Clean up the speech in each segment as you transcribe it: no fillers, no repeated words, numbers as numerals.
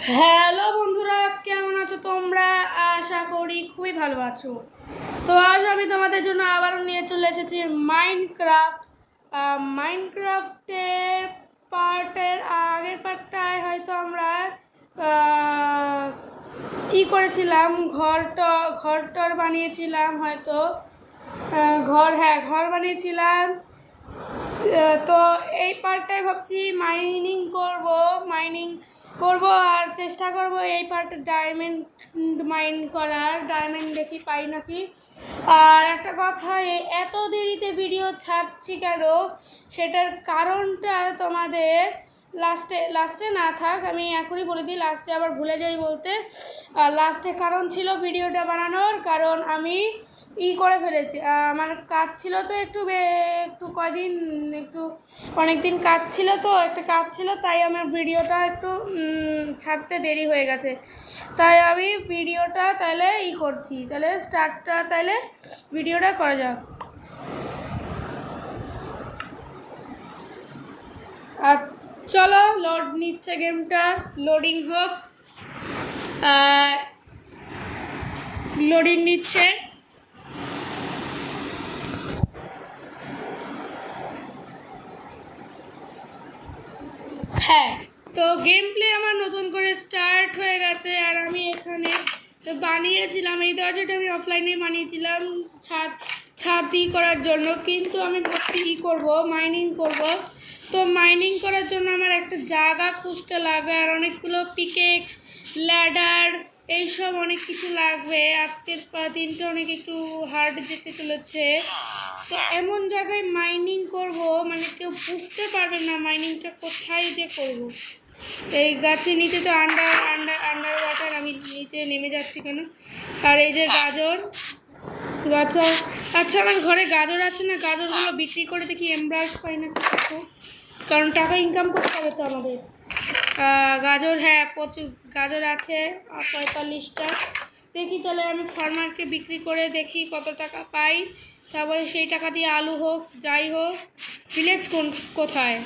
Hello বন্ধুরা, কেমন আছো তোমরা? আশা করি খুবই ভালো আছো। তো আজ আমি তোমাদের জন্য আবারও নিয়ে চলে এসেছি মাইনক্রাফটের পার্টের আগের পার্টটায় হয়তো আমরা করেছিলাম, ঘর বানিয়েছিলাম হয়তো। ঘর বানিয়েছিলাম। তো এই পার্টটাই ভাবছি মাইনিং করব আর চেষ্টা করব এই পার্টে ডায়মন্ড মাইন করার। ডায়মন্ড দেখি পাই নাকি। আর একটা কথা, এত দেরিতে ভিডিও ছাড়ছি কেন সেটার কারণটা তোমাদের লাস্টে না থাক, আমি এখনই বলে দিই, লাস্টে আবার ভুলে যাই বলতে। লাস্টে কারণ ছিল ভিডিওটা বানানোর, কারণ আমি করে ফেলেছি। আমার কাজ ছিল তো একটু অনেক দিন কাজ ছিল, তাই আমার ভিডিওটা একটু ছাড়তে দেরি হয়ে গেছে। তাই আমি ভিডিওটা তাহলে করছি, তাহলে ভিডিওটা করা যাক। আর চলো, লোড নিচ্ছে গেমটা, লোডিং হোক। লোডিং নিচ্ছে। হ্যাঁ, তো গেম প্লে আমার নতুন করে স্টার্ট হয়ে গেছে। আর আমি এখানে বানিয়েছিলাম, এই দরজাটা আমি অফলাইনে বানিয়েছিলাম ছাদ করার জন্য, কিন্তু আমি ভাবছি করব, মাইনিং করব। তো মাইনিং করার জন্য আমার একটা জায়গা খুঁজতে লাগবে, আর অনেকগুলো পিকেক্স, ল্যাডার, এইসব অনেক কিছু লাগবে। আজকের দিনটা অনেক একটু হার্ড যেতে চলেছে। তো এমন জায়গায় মাইনিং করব, মানে কেউ বুঝতে পারবে না মাইনিংটা কোথায় যে করব। এই গাছের নিচে তো আন্ডার ওয়াটার, আমি নিচে নেমে যাচ্ছি কেন? আর এই যে গাজর। আচ্ছা, আমার ঘরে গাজর আছে না, গাজরগুলো বিক্রি করে দেখি এমব্রাশ পাই না কিছু, কারণ টাকা ইনকাম করতে হবে তো আমাদের। গাজর, হ্যাঁ প্রচুর গাজর আছে, 45টা। দেখি তাহলে আমি ফার্মারকে বিক্রি করে দেখি কত টাকা পাই, তারপরে সেই টাকা দিয়ে আলু হোক যাই হোক। ভিলেজ কোথায়?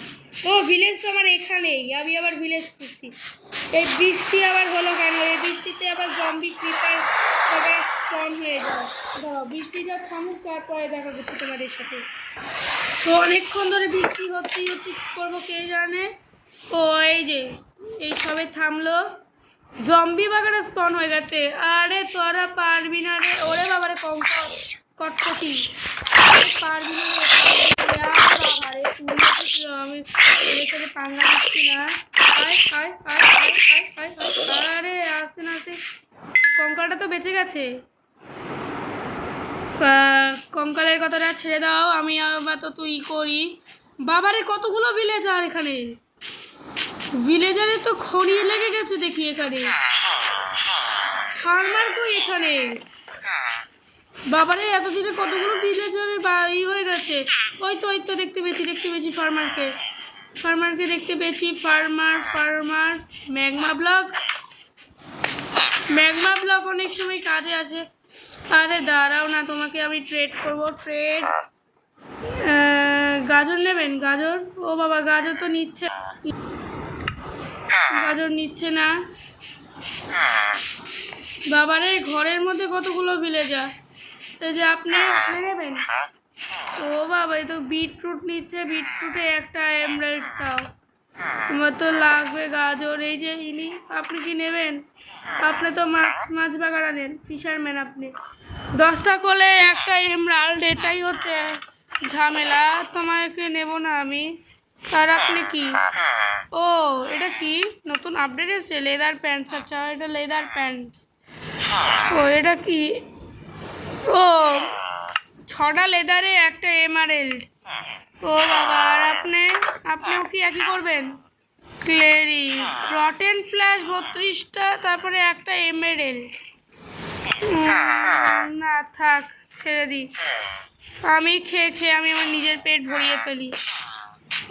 ও, ভিলেজ তো আমার এখানেই, আমি আবার ভিলেজ খুঁজছি। এই বৃষ্টি আবার হলো কেন? এই বৃষ্টিতে আবার জম্বি ক্রিপার স্পন হয়ে যায়। বৃষ্টিটা থামুক, তারপরে দেখা করছি তোমাদের সাথে। তো অনেকক্ষণ ধরে বৃষ্টি হচ্ছি করবো কে জানে। ও, এই যে এই সবে থামলো, জম্বি বাগানে স্পন হয়ে গেছে। আরে তোরা পারবি না রে, ওরে বাবারে কটকটি, পারবি না রে, আমি তোরে পাঙ্গা দিচ্ছি না। আরে আসতে না আসতে কঙ্কালটা তো বেঁচে গেছে। কঙ্কালের কথাটা ছেড়ে দাও, আমি আবার তো তুই করি। বাবারে কতগুলো ভিলেজার এখানে, ভিলেজারে তো খড়িয়ে লেগে গেছে দেখি। এখানে ফার্মার কই এখানে? বাবারে এতদিনে কতগুলো ভিলেজারে হয়ে গেছে। ওই তো দেখতে পেয়েছি ফার্মারকে দেখতে পেয়েছি। ফার্মার ম্যাগমা ব্লক অনেক সময় কাজে আসে। আরে দাঁড়াও না, তোমাকে আমি ট্রেড করবো। গাজর নেবেন? গাজর, ও বাবা গাজর তো নিচ্ছে না। বাবারে ঘরের মধ্যে কতগুলো ভিলেজার। এই যে আপনি নেবেন? ও বাবা, এই তো বিটরুট নিচ্ছে, বিটরুটে একটা এমরাল্ড দাও। তোমার তো লাগবে গাজর। এই যে আপনি কি নেবেন? আপনি তো মাছ বাগান নেন, ফিশারম্যান আপনি। 10টা করলে একটা এমরাল্ড, এটাই হচ্ছে ঝামেলা। তোমাকে নেব না আমি। আর আপনি কি? ও, এটা কি নতুন আপডেট এসেছে? Leather pants. আচ্ছা, এটা লেদার প্যান্টস। ও, এটা কি? ও, 6টা লেদারে একটা এমারেল্ড। ও বাবা, আর আপনিও কি একই করবেন? ক্লেরি, রটেন ফ্ল্যাশ 32টা, তারপরে একটা এমারেল্ড। না থাক, ছেড়ে দিই। আমি খেয়ে আমি আমার নিজের পেট ভরিয়ে ফেলি।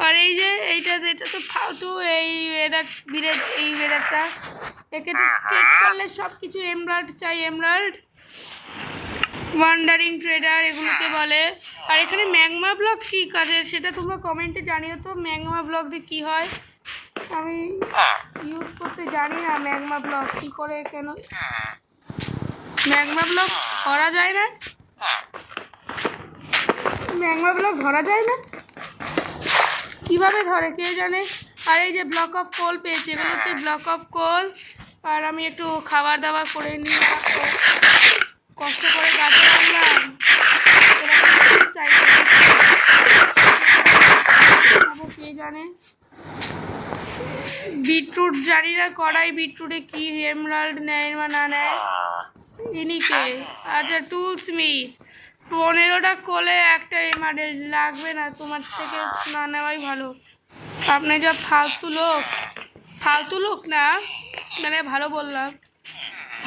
আর এই যে এটা তো ফালতু, এই ওয়েদারটা একে ট্রেড করলে সব কিছু এমরাল্ড চাই। এমরাল্ড, ওয়ান্ডারিং ট্রেডার এগুলোকে বলে। আর এখানে ম্যাগমা ব্লক কী কাজের সেটা তোমরা কমেন্টে জানিও তো। ম্যাগমা ব্লক দিয়ে কী হয়? আমি ইউজ করতে জানি না ম্যাগমা ব্লক কী করে কেন ম্যাগমা ব্লক ধরা যায় না, ম্যাগমা ব্লক ধরা যায় না, কীভাবে ধরে কে জানে। আর এই যে ব্লক অফ কোল পেয়েছি, এগুলো হচ্ছে ব্লক অফ কোল। আর আমি একটু খাবার দাবার করে নিয়ে কষ্ট করে গাছে আনলাম, কে জানে। বিটরুট জানি না কড়াই বিটরুটে কি এমরাল্ড নেয় বা না নেয় ইনিকে। আচ্ছা টুলস মিট 15টা কোলে একটা এমারেল্ড লাগবে না, তোমার থেকে না নেওয়াই ভালো। আপনি যা ফালতু লোক না, মানে ভালো বললাম,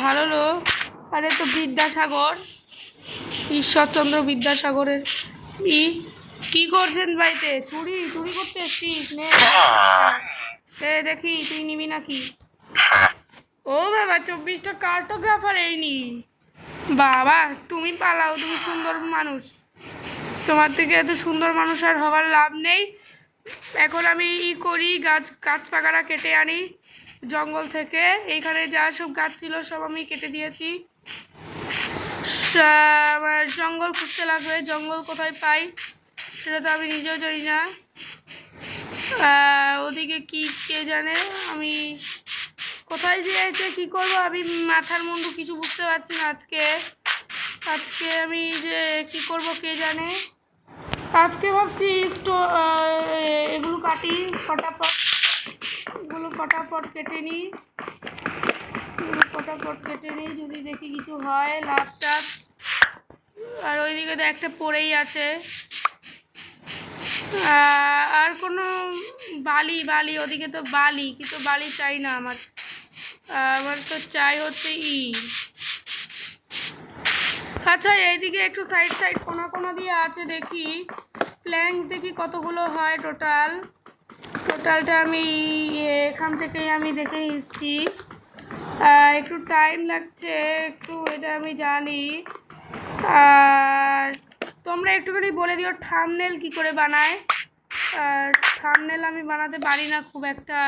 ভালো লোক। আরে তো বিদ্যাসাগর, ঈশ্বরচন্দ্র বিদ্যাসাগরের কি করছেন বাড়িতে? চুরি করতে এসছিস? নে দেখি তুই নিবি নাকি। ও বাবা 24টা কার্টোগ্রাফার এই নি। বাবা তুমি পালাও, তুমি সুন্দর মানুষ, তোমার থেকে এত সুন্দর মানুষ আর হবার লাভ নেই। এখন আমি করি গাছ পাকারা কেটে আনি জঙ্গল থেকে। এইখানে যা সব গাছ ছিল সব আমি কেটে দিয়েছি। জঙ্গল খুঁজতে লাগবে, জঙ্গল কোথায় পাই সেটা তো আমি নিজেও জানি না। ওদিকে কি কে জানে, আমি কোথায় যেয়েছে কী করবো, আমি মাথার মুন্ডু কিছু বুঝতে পারছি না। আজকে আমি যে কি করব কে জানে। আজকে ভাবছি এগুলো কাটি ফটাফট কেটে নিই, যদি দেখি কিছু হয় লাভটা। আর ওইদিকে তো একটা পড়েই আছে। আর কোনো বালি ওদিকে তো বালি, কিন্তু বালি চাই না আমার তো চাই হচ্ছে আচ্ছা এইদিকে একটু সাইড কোনা দিয়ে আছে, দেখি প্ল্যাঙ্ক দেখি কতগুলো হয় টোটালটা আমি এখান থেকেই আমি দেখে নিচ্ছি। একটু টাইম লাগছে একটু, এটা আমি জানি। আর তোমরা একটুখানি বলে দিও থাম্বনেল কি করে বানায়। আর থাম্বনেল আমি বানাতে পারি না খুব একটা,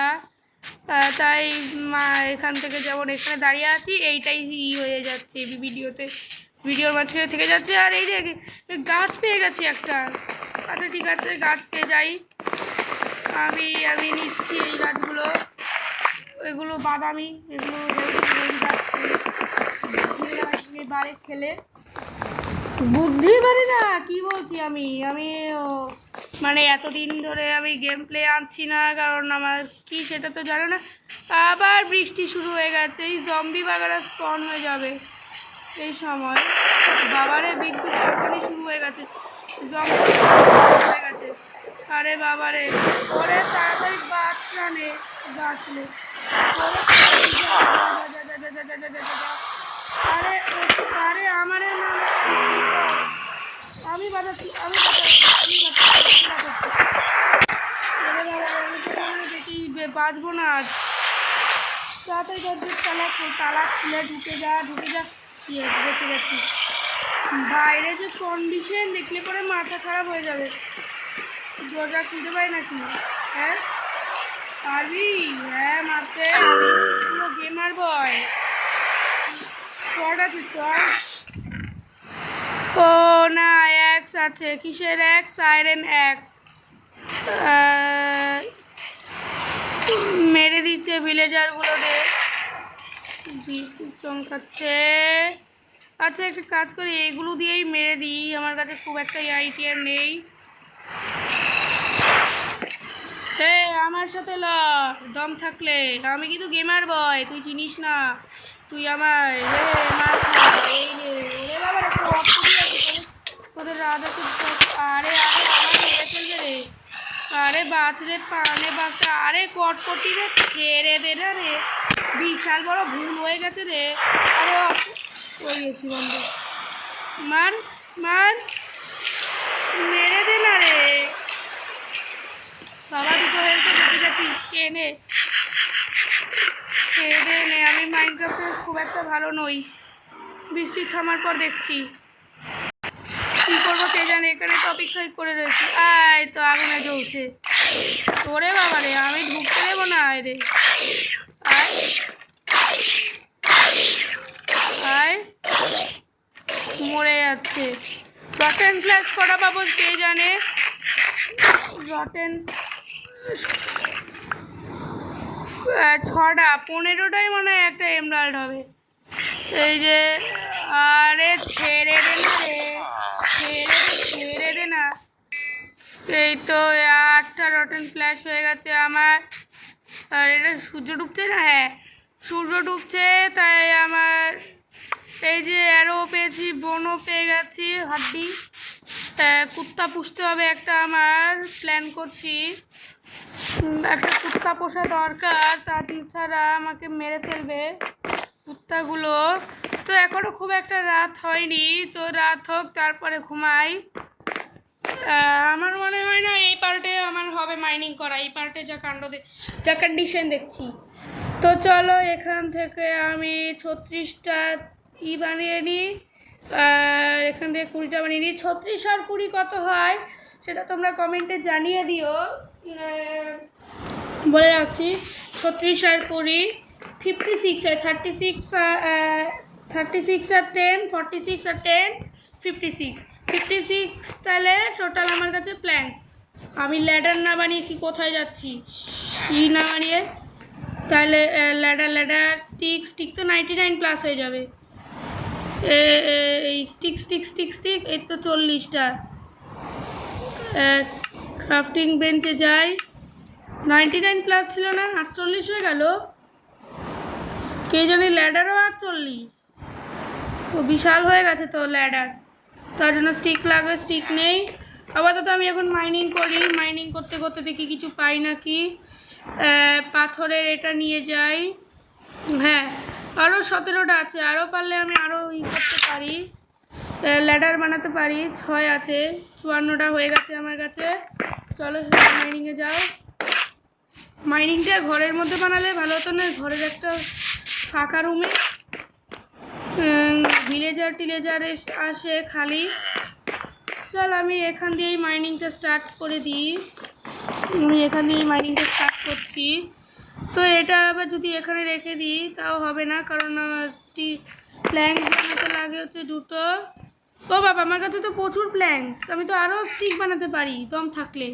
তাই এখান থেকে যেমন এখানে দাঁড়িয়ে আছি এইটাই হয়ে যাচ্ছে ভিডিওর মাঝখানে থেকে যাচ্ছে। আর এই যে গাছ পেয়ে গেছি একটা, আচ্ছা ঠিক আছে গাছ পেয়ে যাই। আমি নিচ্ছি এই গাছগুলো, এগুলো বাদামি, এগুলো বাড়ি খেলে বুদ্ধি পারি না, কি বলছি আমি মানে এতদিন ধরে আমি গেম প্লে আনছি না, কারণ আমার কি সেটা তো জানো না। আবার বৃষ্টি শুরু হয়ে গেছে, এই জম্বি বাগারা স্পন হয়ে যাবে এই সময়। বাবারে বিদ্যুৎ কখনই শুরু হয়ে গেছে, জম্বি হয়ে গেছে। আরে বাবারে ওরে তাড়াতাড়ি বাঁচলে আরে আমারে আমি বাঁচাচ্ছি দেখি বাঁচবো না আজ। তাড়াতাড়ি তালা খুলে ঢুকে যা বেঁচে গেছি। বাইরে যে কন্ডিশন দেখলে পরে মাথা খারাপ হয়ে যাবে। দরজা খুলতে পারি নাকি? হ্যাঁ পারবি? হ্যাঁ মারতে, পুরো গেমার বয়। শর্ট আছে শর্ট? ও না এক্স আছে। কিসের এক্স? Iron x. মেরে দিচ্ছে ভিলেজারগুলোদের, চমকাচ্ছে। আচ্ছা একটা কাজ করি, এইগুলো দিয়েই মেরে দিই, আমার কাছে খুব একটা আইটিএম নেই। আমার সাথে দম থাকলে, আমি কিন্তু গেমার বয়, তুই চিনিস না, তুই আমায় তোদের রাজাকে। আরে আমার মেরে ফেলবে রে, আরে বাঁচ রে পানে বাঁচা। আরে কটকটি রে ছেড়ে দে না রে, বিশাল বড় ভুল হয়ে গেছে রে। আরে হয়ে গেছি বন্ধু, মার মেরে দে না রে বাবা। দুটো হেলতে বেঁচে গেছি, নে আমি মাইনক্রাফটে খুব একটা ভালো নই, বৃষ্টি থামার পর দেখছি। কী করবো কে জানে, এখানে তো অপেক্ষাই করে রয়েছি। এই তো আগুনে জ্বলছে। ওরে বাবা রে, আমি ঢুকতে দেবো না। আয় রে, আয় আয়, মরে যাচ্ছে। রটেন ফ্ল্যাশ করা পাবো কে জানে। রটেন 6টা 15টাই মনে হয় একটা এমরাল্ড হবে। এই যে, আরে ছেড়ে দে না রে, ছেড়ে দে না। এই তো 8টা রটেন ফ্ল্যাশ হয়ে গেছে আমার। আর এটা সূর্য ডুবছে না, হ্যাঁ সূর্য ডুবছে, তাই আমার এই যে অ্যারো পেয়েছি, বনও পেয়ে গেছি, হাড্ডি। কুত্তা পুষতে হবে একটা, আমার প্ল্যান করছি একটা কুত্তা পোষা দরকার, তাছাড়া আমাকে মেরে ফেলবে কুত্তাগুলো। তো এখনও খুব একটা রাত হয়নি, তো রাত হোক তারপরে ঘুমাই। আমার মনে হয় না এই পার্টে আমার হবে মাইনিং করা, এই পার্টে যা কন্ডিশন দেখছি। তো চলো এখান থেকে আমি 36টা বানিয়ে নিই, এখান থেকে 20টা বানিয়ে নিই। 36 আর 20 কত হয় সেটা তোমরা কমেন্টে জানিয়ে দিও। বলে রাখছি 36 আর 20 56 হয়, 36 আর 10 46 আর 10 56 তাহলে টোটাল আমার কাছে প্ল্যাঙ্কস। আমি ল্যাডার না বানিয়ে কি কোথায় যাচ্ছি, না বানিয়ে তাহলে ল্যাডার স্টিক তো 99+ হয়ে যাবে। এই স্টিক এই তো 40টা। ক্রাফটিং বেঞ্চে যাই, 99+ ছিল না, 48 হয়ে গেল। কে জানি ল্যাডারও 48, ও বিশাল হয়ে গেছে তো ল্যাডার। তার জন্য স্টিক লাগবে, স্টিক নেই। আপাতত আমি এখন মাইনিং করি, মাইনিং করতে করতে দেখি কিছু পাই নাকি। পাথরের এটা নিয়ে যাই, হ্যাঁ আরও 17টা আছে, আরও পারলে আমি আরও করতে পারি, ল্যাডার বানাতে পারি। 6 আছে, 54টা হয়ে গেছে আমার কাছে। চলো মাইনিংয়ে যাও। মাইনিংটা ঘরের মধ্যে বানালে ভালো হতো না, ঘরের একটা ফাঁকা রুমে। টিলেজার আসে খালি। চল আমি এখান দিয়েই মাইনিংটা স্টার্ট করে দিই, আমি এখান দিয়েই মাইনিংটা স্টার্ট করছি। তো এটা আবার যদি এখানে রেখে দিই তাও হবে না, কারণ প্ল্যাঙ্ক বানাতে লাগে হচ্ছে 2টো। ও বাবা, আমার কাছে তো প্রচুর প্ল্যাঙ্কস, আমি তো আরও স্টিক বানাতে পারি দম থাকলে।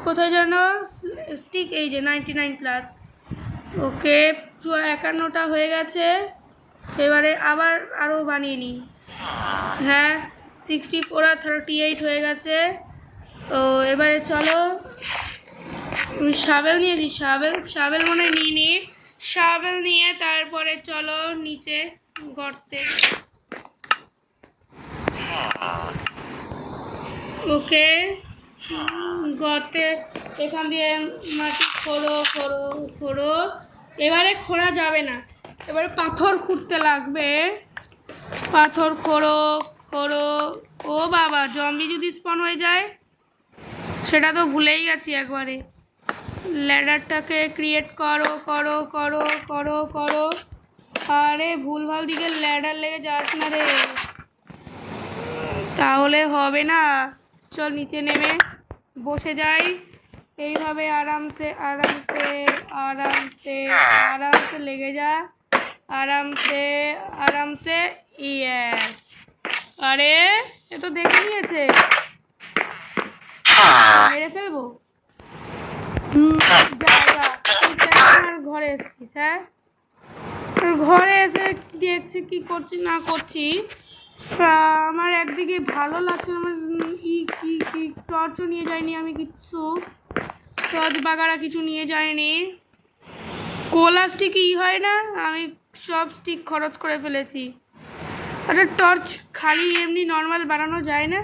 কোথায় যেন স্টিক, এই যে 99+। ওকে 51টা হয়ে গেছে, এবারে আবার আরও বানিয়ে নিই। হ্যাঁ 64 আর 38 হয়ে গেছে। তো এবারে চলো আমি শাবেল নিয়েছি, শাবেল মনে নিয়ে নিই। শাবেল নিয়ে তারপরে চলো নিচে গর্তে। ওকে গর্তে এখান দিয়ে মাটি খোঁড়ো। এবারে খোঁড়া যাবে না, এবারে পাথর খুঁড়তে লাগবে। পাথর খোঁড়ো। ও বাবা, জম্বি যদি স্পন হয়ে যায়, সেটা তো ভুলেই গেছি একবারে। ল্যাডারটাকে ক্রিয়েট করো। আরে ভুলভাল দিকে ল্যাডার লেগে যাস না রে, তাহলে হবে না। চল নিচে নেমে বসে যাই, এইভাবে আরামসে লেগে যা, আরামসে। ইয়েস, আরে এ তো দেখে নিয়েছে, মেরে ফেলবো। ঘরে এসেছিস, হ্যাঁ ঘরে এসে দেখছি কি করছি না করছি। আমার একদিকে ভালো লাগছে, আমার কি টর্চও নিয়ে যাইনি আমি, টর্চ বাগারা কিছু নিয়ে যাইনি। কোলা স্টিক হয় না, আমি সব স্টিক খরচ করে ফেলেছি। একটা টর্চ খালি এমনি নর্মাল বানানো যায় না,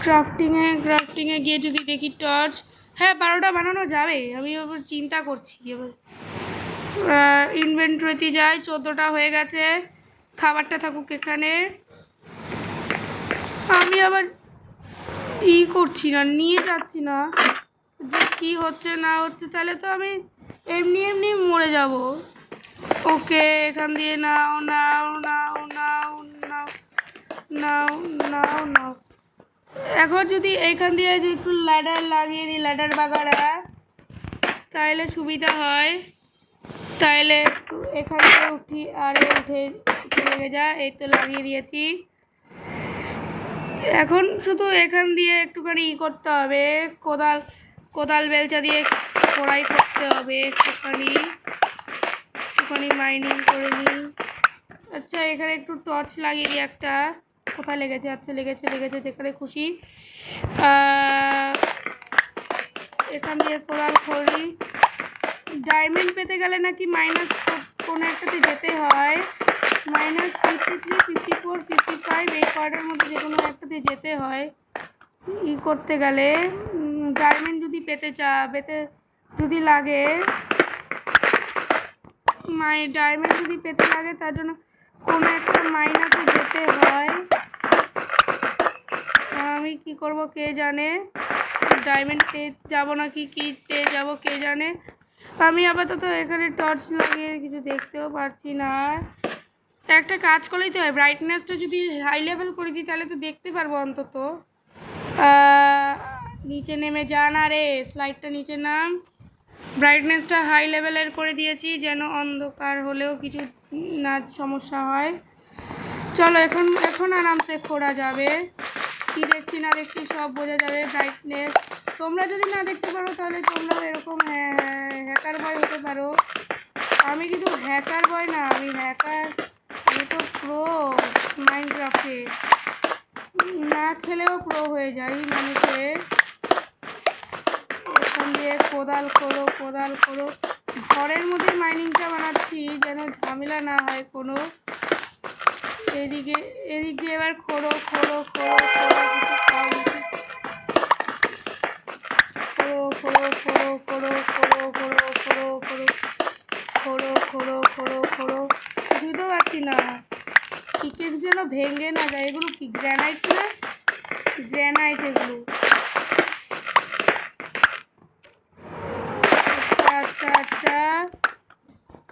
ক্রাফটিংয়ে গিয়ে যদি দেখি টর্চ, হ্যাঁ 12টা বানানো যাবে। আমি এবার চিন্তা করছি, এবার ইনভেন্টরিতে যাই, 14টা হয়ে গেছে। খাবারটা থাকুক এখানে, আমি আবার করছি না, নিয়ে যাচ্ছি না, যে কি হচ্ছে না হচ্ছে, তাহলে তো আমি এমনি মরে যাব। ওকে এখান দিয়ে নাও। নাও নাও নাও। এখন যদি এইখান দিয়ে যদি একটু ল্যাডার লাগিয়ে দিই, ল্যাডার বাগারা, তাহলে সুবিধা হয়। তাহলে একটু এখান থেকে উঠি, আরে উঠে লেগে যা। এই তো লাগিয়ে দিয়েছি। এখন শুধু এখান দিয়ে একটুখানি করতে হবে, কোদাল কোদাল বেলচা দিয়ে খোড়াই করতে হবে একটুখানি মাইনিং করে নিই। আচ্ছা এখানে একটু টর্চ লাগিয়ে দিই একটা। কোথায় লেগেছে? আচ্ছা লেগেছে যেখানে খুশি। এখান দিয়ে কোদাল খড়ি। ডায়মন্ড পেতে গেলে নাকি মাইনাস কোনো একটাতে যেতে হয়, -53, 54, 55 এই কর্ডের মধ্যে যে কোনো একটাতে যেতে হয় ই করতে গেলে। ডায়মন্ড যদি পেতে যদি লাগে, ডায়মন্ড যদি পেতে লাগে তার জন্য কোনো একটা মাইনাসে যেতে হয়। আমি কি করব কে জানে, ডায়মন্ড পেয়ে যাবো নাকি কি পেয়ে যাবো কে জানে। আমি আপাতত এখানে টর্চ লাগিয়ে কিছু দেখতেও পারছি না। একটা কাজ করলেই তো হয়, ব্রাইটনেসটা যদি হাই লেভেল করে দিই তাহলে তো দেখতে পারবো অন্তত। নিচে নেমে যা না রে, স্লাইডটা নিচে নাম। ব্রাইটনেসটা হাই লেভেলের করে দিয়েছি যেন অন্ধকার হলেও কিছু না সমস্যা হয়। চলো এখন আরামসে খোঁড়া যাবে। কি দেখছি না দেখছি সব বোঝা যাবে। ব্রাইটনেস তোমরা যদি না দেখতে পারো তাহলে তোমরাও এরকম হ্যাকার বয় হতে পারো। আমি কিন্তু হ্যাকার বয় না, আমি তো প্রো মাইনক্রাফটে। না খেলেও প্রো হয়ে যাই মানুষে। এখান দিয়ে কোদাল করো। ঘরের মধ্যে মাইনিংটা বানাচ্ছি যেন ঝামেলা না হয় কোনো। এদিক দিয়ে এবার খোড়ো বুঝতে পারছি না পিকেক্স যেন ভেঙে না যায়। এগুলো কি গ্রানাইট না? গ্রানাইট এগুলো।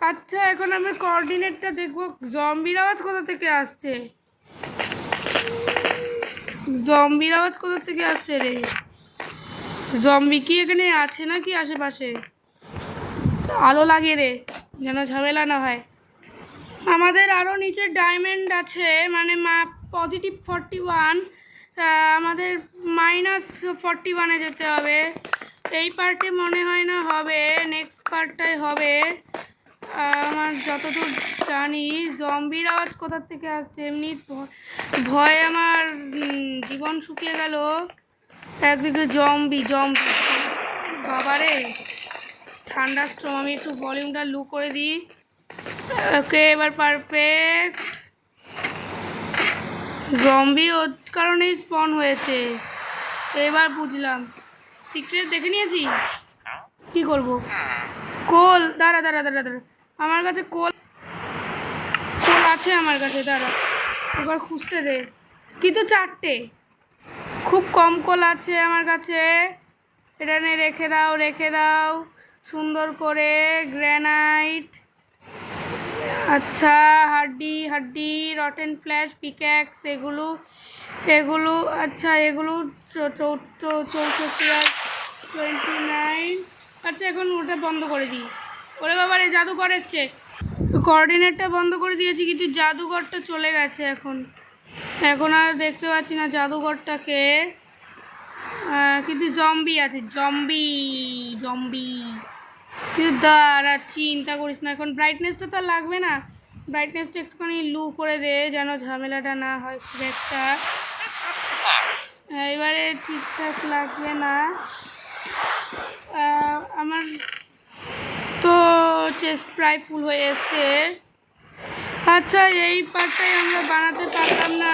আচ্ছা এখন আমি কোঅর্ডিনেটটা দেখবো। জম্বির আওয়াজ কোথা থেকে আসছে? রে? জম্বি কি এখানে আছে নাকি আশেপাশে? আলো লাগিয়ে দে যেন ঝামেলা না হয়। আমাদের আরও নিচে ডায়মন্ড আছে, মানে +41, আমাদের -41-এ যেতে হবে। এই পার্টে মনে হয় না হবে, নেক্সট পার্টটাই হবে আমার যতদূর জানি। জম্বির আওয়াজ কোথার থেকে আসছে? এমনি ভয়ে আমার জীবন শুকিয়ে গেল। একদিকে জম্বি বাবারে ঠান্ডা স্ট্রম। আমি একটু ভলিউমটা লো করে দিই। ওকে এবার পারফেক্ট। জম্বি ওর কারণেই স্পন হয়েছে, এবার বুঝলাম। সিক্রেট দেখে নিয়েছি। কি করব? কোল দাঁড়া আমার কাছে কোল আছে আমার কাছে। দাঁড়া ওকে খুঁজতে দে। কিন্তু 4টে, খুব কম কোল আছে আমার কাছে। এটা নিয়ে রেখে দাও সুন্দর করে। গ্রানাইট, আচ্ছা হাড্ডি, রটেন ফ্ল্যাশ, পিক্যাক্স, এগুলো আচ্ছা এগুলো 64 আর 29। আচ্ছা এখন ওটা বন্ধ করে দিই। ওরে বাবা রে জাদুঘর এসছে। কোঅর্ডিনেটটা বন্ধ করে দিয়েছি কিন্তু জাদুঘরটা চলে গেছে। এখন আর দেখতে পাচ্ছি না জাদুঘরটাকে। কিন্তু জম্বি আছে, জম্বি কিন্তু দাঁড়া চিন্তা করিস না। এখন ব্রাইটনেসটা তো লাগবে না, ব্রাইটনেসটা একটুখানি লো করে দে যেন ঝামেলাটা না হয় খুব একটা। এবারে ঠিকঠাক লাগবে না। আমার তো চেস্ট প্রায় ফুল হয়ে এসছে। আচ্ছা এই পার্টটাই আমরা বানাতে পারলাম না,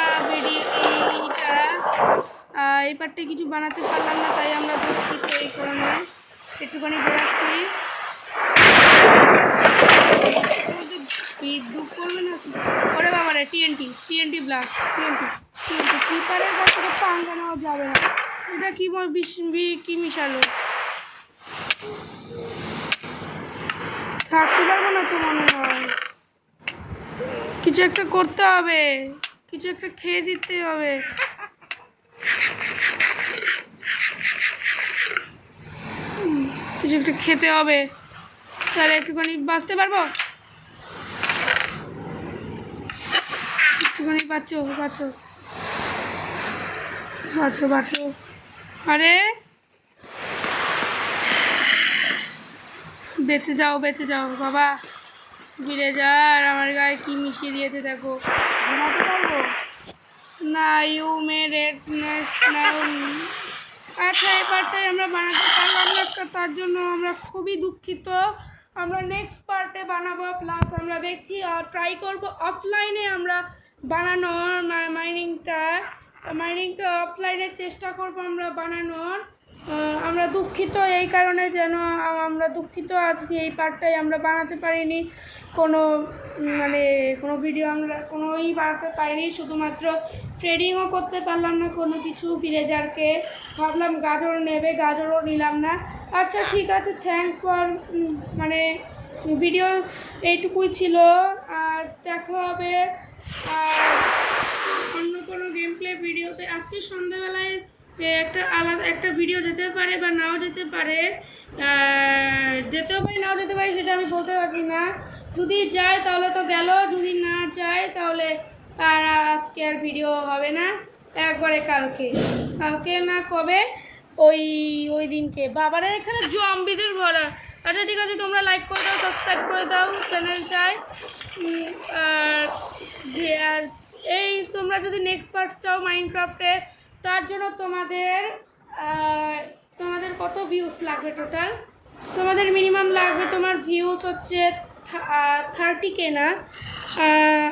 এই পার্টটাই কিছু বানাতে পারলাম না, তাই আমরা দুঃখিত। এই কারণে একটুখানি বেরাচ্ছি। দুঃখ করবে না। ওরে বাবা রে টিএনটি ব্লাস্ট, টিএনটি ক্রিপারের কাছ থেকে পাঙ্গা নেওয়া যাবে না। এটা কি মিশালো? থাকতে পারবো না তো মনে হয়। কিছু একটা করতে হবে। কিছু একটা খেয়ে দিতে হবে। কিছু একটা খেতে হবে, তাহলে একটুখানি বাঁচতে পারবো। একটুখানি বাঁচো বাঁচো বাঁচো বাঁচো। আরে বেঁচে যাও বাবা, বিলেজার আমার গায়ে কি মিশিয়ে দিয়েছে দেখো। ঘুমাতে পারবো না, ইউ মেড না। আচ্ছা, এবারটাই আমরা বানাতে পারলাম না, তার জন্য আমরা খুবই দুঃখিত। আমরা নেক্সট পার্টে বানাবো, প্লাস আমরা দেখছি আর ট্রাই করবো অফলাইনে আমরা বানানোর মাইনিংটা অফলাইনে চেষ্টা করবো আমরা বানানোর। আমরা দুঃখিত এই কারণে, যেন আমরা দুঃখিত আজকে এই পার্টটাই আমরা বানাতে পারিনি, কোনো ভিডিও আমরা কোনোই বানাতে পারিনি, শুধুমাত্র ট্রেডিংও করতে পারলাম না কোনো কিছু। ভিলেজারকে ভাবলাম গাজর নেবে, গাজরও নিলাম না। আচ্ছা ঠিক আছে, থ্যাঙ্কস ফর ভিডিও এইটুকুই ছিল। আর দেখা হবে অন্য কোনো গেম প্লে ভিডিওতে। আজকে সন্ধ্যাবেলায় আলাদা একটা ভিডিও যেতে পারে বা নাও যেতে পারে, যেতেও পারে নাও যেতে পারে, সেটা আমি বলতে পারছি না। যদি যায় তাহলে তো গেল, যদি না যায় তাহলে আর আজকে আর ভিডিও হবে না, একবারে কালকে না কবে ওই দিনকে। বাবারা এখানে জম্বিদের ভরা। আচ্ছা ঠিক আছে, তোমরা লাইক করে দাও, সাবস্ক্রাইব করে দাও চ্যানেলটায়। আর এই তোমরা যদি নেক্সট পার্ট চাও মাইনক্রাফটে, তার জন্য তোমাদের কত ভিউজ লাগবে টোটাল? তোমাদের মিনিমাম লাগবে, তোমার ভিউজ হচ্ছে 30K না,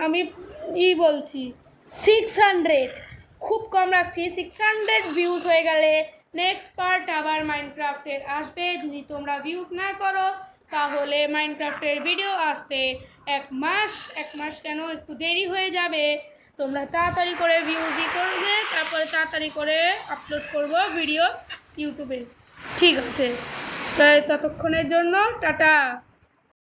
আমি বলছি 600, খুব কম রাখছি। 600 ভিউজ হয়ে গেলে নেক্সট পার্ট আবার মাইনক্রাফটের আসবে। যদি তোমরা ভিউজ না করো তাহলে মাইনক্রাফটের ভিডিও আসতে এক মাস কেন, একটু দেরি হয়ে যাবে। তোমরা তাড়াতাড়ি করে ভিউজই করবে, তারপরে তাড়াতাড়ি করে আপলোড করব ভিডিও ইউটিউবে। ঠিক আছে, তাই ততক্ষণের জন্য টাটা।